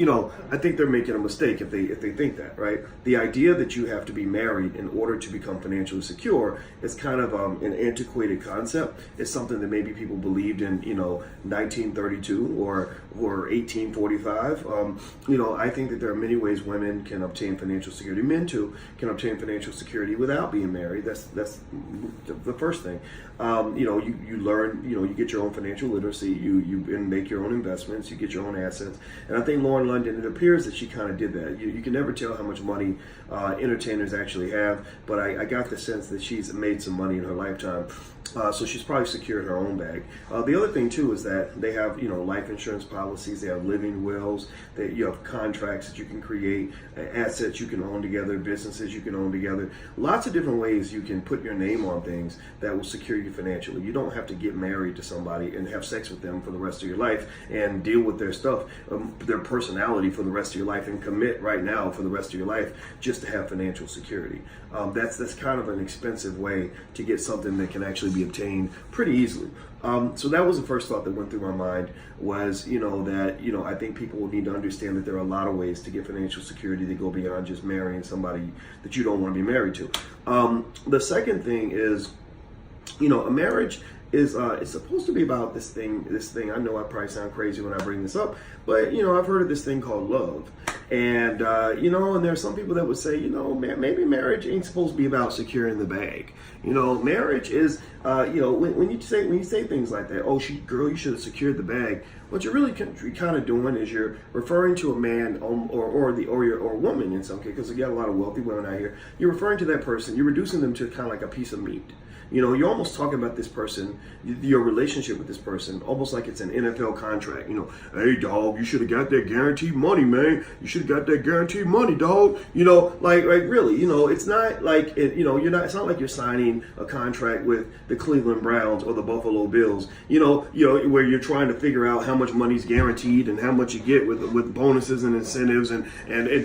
I think they're making a mistake if they think that, right? The idea that you have to be married in order to become financially secure is kind of an antiquated concept. It's something that maybe people believed in, 1932 or 1845. I think that there are many ways women can obtain financial security. Men too can obtain financial security without being married. That's the first thing. You learn, you get your own financial literacy. You make your own investments. You get your own assets. And I think Lauren London, it appears that she kind of did that. You can never tell how much money entertainers actually have, but I got the sense that she's made some money in her lifetime. So she's probably secured her own bag. The other thing too is that they have, life insurance policies. They have living wills. That you have contracts that you can create, assets you can own together, businesses you can own together. Lots of different ways you can put your name on things that will secure you financially. You don't have to get married to somebody and have sex with them for the rest of your life and deal with their stuff, their personality for the rest of your life, and commit right now for the rest of your life just to have financial security. That's kind of an expensive way to get something that can actually be obtained pretty easily. So that was the first thought that went through my mind was, that, I think people will need to understand that there are a lot of ways to get financial security that go beyond just marrying somebody that you don't want to be married to. The second thing is, a marriage is it's supposed to be about this thing. I know I probably sound crazy when I bring this up, but I've heard of this thing called love, and and there are some people that would say, maybe marriage ain't supposed to be about securing the bag. Marriage is, when you say things like that, girl, you should have secured the bag. What you're really kind of doing is you're referring to a man or a woman in some case, because you got a lot of wealthy women out here. You're referring to that person. You're reducing them to kind of like a piece of meat. You're almost talking about this person, your relationship with this person, almost like it's an NFL contract. Hey, dog, you should have got that guaranteed money, man. You should have got that guaranteed money, dog. Like really, it's not like it's not like you're signing a contract with the Cleveland Browns or the Buffalo Bills. Where you're trying to figure out how much money's guaranteed and how much you get with bonuses and incentives and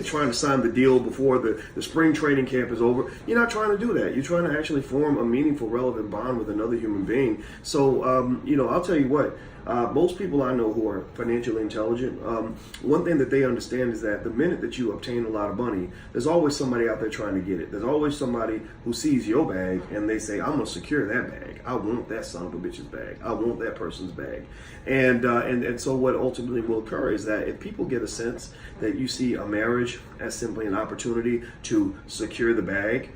trying to sign the deal before the spring training camp is over. You're not trying to do that. You're trying to actually form a meaningful relevant bond with another human being. So, I'll tell you what, most people I know who are financially intelligent, one thing that they understand is that the minute that you obtain a lot of money, there's always somebody out there trying to get it. There's always somebody who sees your bag and they say, I'm going to secure that bag. I want that son of a bitch's bag. I want that person's bag. And so what ultimately will occur is that if people get a sense that you see a marriage as simply an opportunity to secure the bag,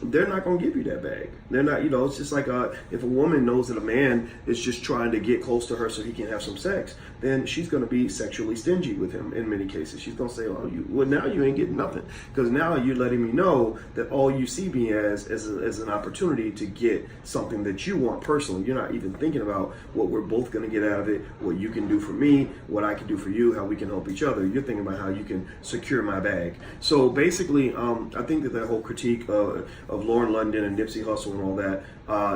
they're not going to give you that bag. They're not, it's just like if a woman knows that a man is just trying to get close to her so he can have some sex, then she's going to be sexually stingy with him in many cases. She's going to say, now you ain't getting nothing, because now you're letting me know that all you see me as an opportunity to get something that you want personally. You're not even thinking about what we're both going to get out of it, what you can do for me, what I can do for you, how we can help each other. You're thinking about how you can secure my bag. So basically, I think that whole critique of Lauren London and Nipsey Hussle and all that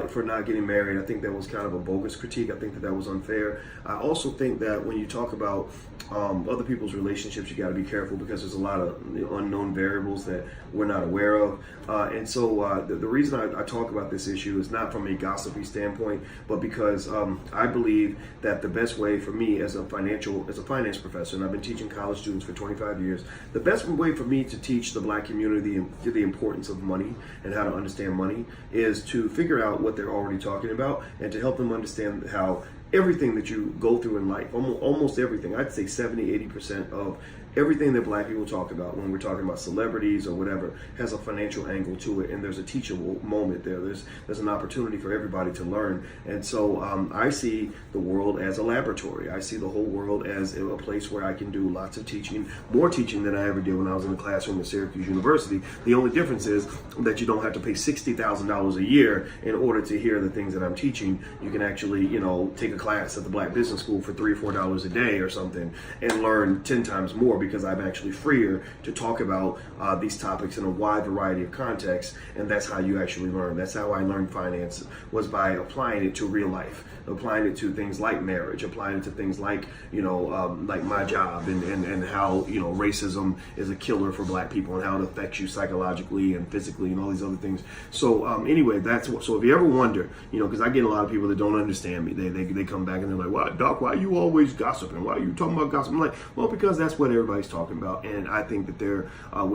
for not getting married, I think that was kind of a bogus critique. I think that was unfair. I also think that when you talk about other people's relationships, you got to be careful because there's a lot of unknown variables that we're not aware of. And so the reason I talk about this issue is not from a gossipy standpoint, but because I believe that the best way for me as a finance professor, and I've been teaching college students for 25 years, the best way for me to teach the Black community the importance of money and how to understand money is to figure out what they're already talking about and to help them understand how everything that you go through in life, almost everything, I'd say 70-80% of everything that Black people talk about when we're talking about celebrities or whatever has a financial angle to it, and there's a teachable moment there. There's an opportunity for everybody to learn. And so I see the world as a laboratory. I see the whole world as a place where I can do lots of teaching, more teaching than I ever did when I was in the classroom at Syracuse University. The only difference is that you don't have to pay $60,000 a year in order to hear the things that I'm teaching. You can actually, take a class at the Black Business School for $3 or $4 a day or something and learn 10 times more, because I'm actually freer to talk about these topics in a wide variety of contexts, and that's how you actually learn. That's how I learned finance, was by applying it to real life, applying it to things like marriage, applying it to things like, like my job and how, racism is a killer for Black people and how it affects you psychologically and physically and all these other things. So anyway, so if you ever wonder, because I get a lot of people that don't understand me, they come back and they're like, "Why, Doc? Why are you always gossiping? Why are you talking about gossip?" I'm like, "Well, because that's what everybody's talking about." And I think that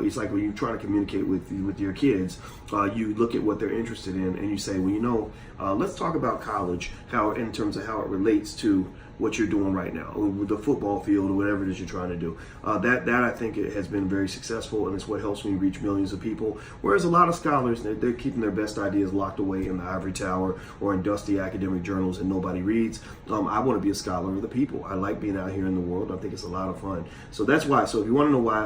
it's like when you're trying to communicate with your kids, you look at what they're interested in and you say, "Well, let's talk about college, how in terms of how it relates to what you're doing right now, or the football field, or whatever it is you're trying to do." That I think it has been very successful, and it's what helps me reach millions of people. Whereas a lot of scholars, they're keeping their best ideas locked away in the ivory tower or in dusty academic journals and nobody reads. I want to be a scholar of the people. I like being out here in the world. I think it's a lot of fun. So that's why. So if you want to know why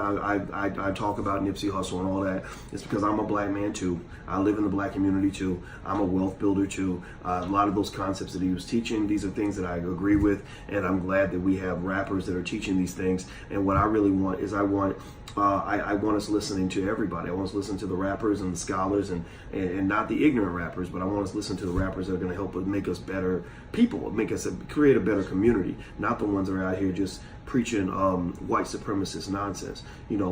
I talk about Nipsey Hussle and all that, it's because I'm a black man too. I live in the black community too. I'm a wealth builder too. A lot of those concepts that he was teaching, these are things that I agree with. And I'm glad that we have rappers that are teaching these things. And what I really want is I want us listening to everybody. I want us listening to the rappers and the scholars and not the ignorant rappers, but I want us listening to the rappers that are going to help us make us better people, create a better community, not the ones that are out here just preaching white supremacist nonsense.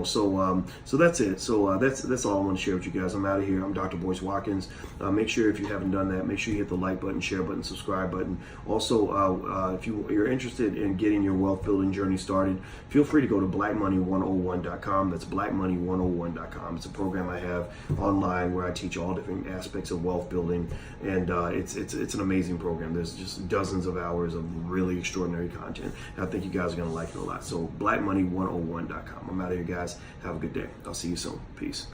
So that's it. So that's all I want to share with you guys. I'm out of here. I'm Dr. Boyce Watkins. Make sure if you haven't done that, make sure you hit the like button, share button, subscribe button. Also, if you're interested in getting your wealth building journey started, feel free to go to blackmoney101.com. That's blackmoney101.com. It's a program I have online where I teach all different aspects of wealth building, and it's an amazing program. There's just dozens of hours of really extraordinary content. And I think you guys are going to like it a lot. So blackmoney101.com. I'm out of here, guys. Have a good day. I'll see you soon. Peace.